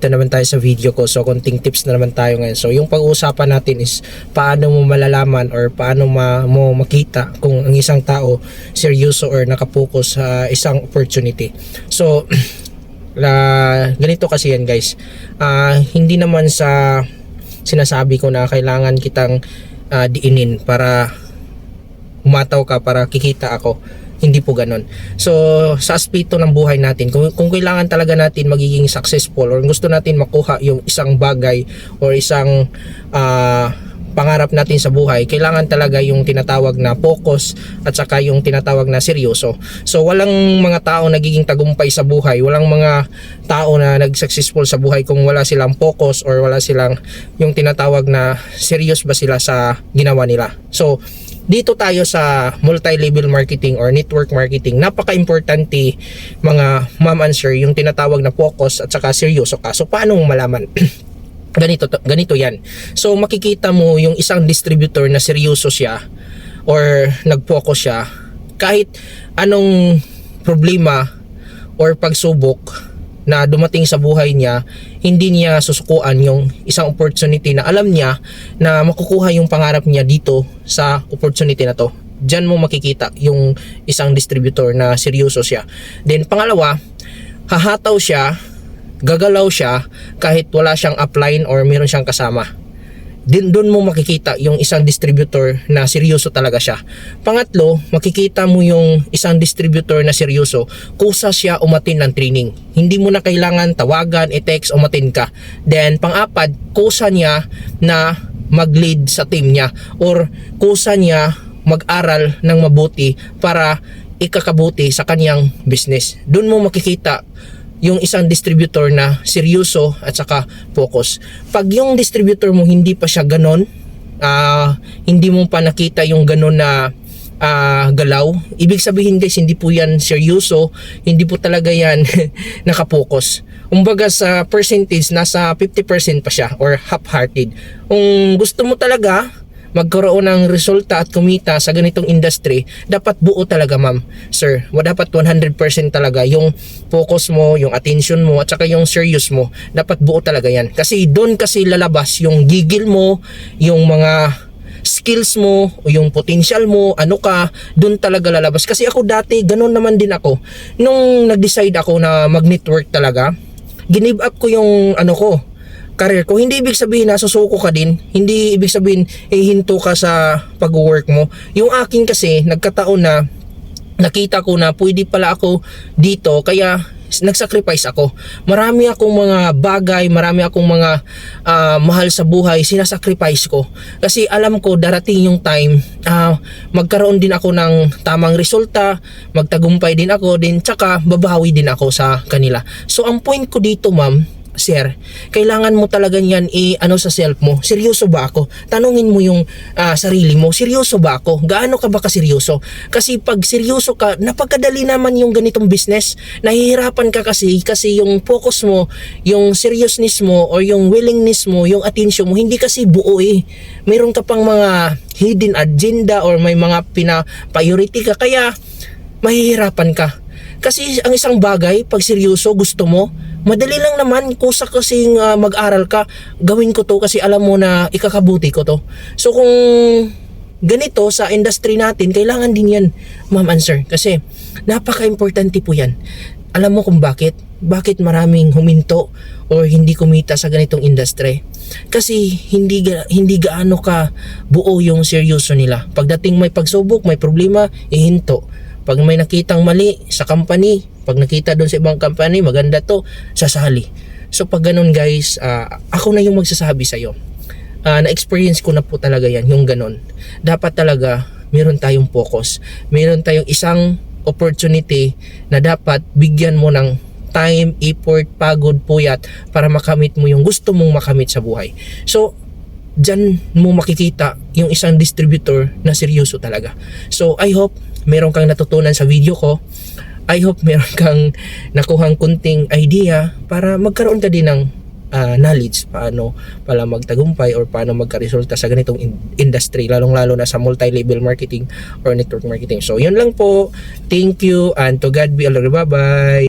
nandito naman tayo sa video ko. So konting tips na naman tayo ngayon. So yung pag-uusapan natin is paano mo malalaman or paano mo makita kung ang isang tao seryoso or nakapokus sa isang opportunity. So ganito kasi yan guys. Hindi naman sa sinasabi ko na kailangan kitang diinin para umataw ka, para kikita ako. Hindi po ganon. So sa aspeto ng buhay natin, kung kailangan talaga natin magiging successful or gusto natin makuha yung isang bagay or isang pangarap natin sa buhay, kailangan talaga yung tinatawag na focus at saka yung tinatawag na seryoso. So walang mga tao nagiging tagumpay sa buhay, walang mga tao na nag-successful sa buhay kung wala silang focus or wala silang yung tinatawag na serious ba sila sa ginawa nila. So dito tayo sa multi-level marketing or network marketing, napaka-importante mga ma'am and sir yung tinatawag na focus at saka seryoso ka. So paano mo malaman? ganito yan. So makikita mo yung isang distributor na seryoso siya or nag-focus siya kahit anong problema or pagsubok na dumating sa buhay niya, hindi niya susukuan yung isang opportunity na alam niya na makukuha yung pangarap niya dito sa opportunity na to. Diyan mo makikita yung isang distributor na seryoso siya. Then pangalawa, hahataw siya, gagalaw siya kahit wala siyang upline or meron siyang kasama. Doon mo makikita yung isang distributor na seryoso talaga siya. Pangatlo, makikita mo yung isang distributor na seryoso kusa siya umatin ng training. Hindi mo na kailangan tawagan, i-text, umatin ka. Then pang-apat, kusa niya na mag-lead sa team niya or kusa niya mag-aral ng mabuti para ikakabuti sa kanyang business. Doon mo makikita yung isang distributor na seryoso at saka focus. Pag yung distributor mo hindi pa siya ganon, hindi mo pa nakita yung ganon na galaw, ibig sabihin guys, hindi po yan seryoso, hindi po talaga yan nakapokus. Umbaga sa percentage, nasa 50% pa siya or half-hearted. Kung gusto mo talaga magkaroon ng resulta at kumita sa ganitong industry, dapat buo talaga ma'am, sir. Dapat 100% talaga yung focus mo, yung attention mo, at saka yung serious mo. Dapat buo talaga yan. Kasi doon kasi lalabas yung gigil mo, yung mga skills mo, o yung potential mo, ano ka, doon talaga lalabas. Kasi ako dati, ganun naman din ako. Nung nag-decide ako na mag-network talaga, give up ko yung career ko. Hindi ibig sabihin na susuko ka din, hindi ibig sabihin hinto ka sa pag-work mo. Yung akin kasi nagkataon na nakita ko na pwede pala ako dito, kaya nagsacrifice ako. Marami akong mga bagay, marami akong mga mahal sa buhay, sinasacrifice ko. Kasi alam ko darating yung time, magkaroon din ako ng tamang resulta, magtagumpay din ako, din tsaka babawi din ako sa kanila. So ang point ko dito ma'am, sir, kailangan mo talaga yan sa self mo. Seryoso ba ako? Tanungin mo yung sarili mo, seryoso ba ako? Gaano ka ba kaseryoso? Kasi pag seryoso ka, napagkadali naman yung ganitong business. Nahihirapan ka kasi yung focus mo, yung seriousness mo, or yung willingness mo, yung attention mo, hindi kasi buo Mayroon ka pang mga hidden agenda or may mga pina-priority ka, kaya mahihirapan ka. Kasi ang isang bagay, pag seryoso, gusto mo, madali lang naman, kusa kasing mag-aral ka, gawin ko to kasi alam mo na ikakabuti ko to. So kung ganito sa industry natin, kailangan din yan, ma'am and sir, kasi napaka-importante po yan. Alam mo kung bakit maraming huminto o hindi kumita sa ganitong industry? Kasi hindi gaano ka buo yung seryoso nila. Pagdating may pagsubok, may problema, ihinto. Pag may nakitang mali sa company, pag nakita doon sa ibang company, maganda to, sasali. So pag ganun guys, ako na yung magsasabi sa'yo. Na-experience ko na po talaga yan, yung ganun. Dapat talaga, meron tayong focus. Meron tayong isang opportunity na dapat bigyan mo ng time, effort, pagod, puyat para makamit mo yung gusto mong makamit sa buhay. So, dyan mo makikita yung isang distributor na seryoso talaga. So, I hope meron kang natutunan sa video ko. I hope meron kang nakuhang kunting idea para magkaroon ka din ng knowledge paano pala magtagumpay or paano magkaresulta sa ganitong industry, lalong-lalo na sa multi-level marketing or network marketing. So, yun lang po. Thank you and to God be all. Bye-bye.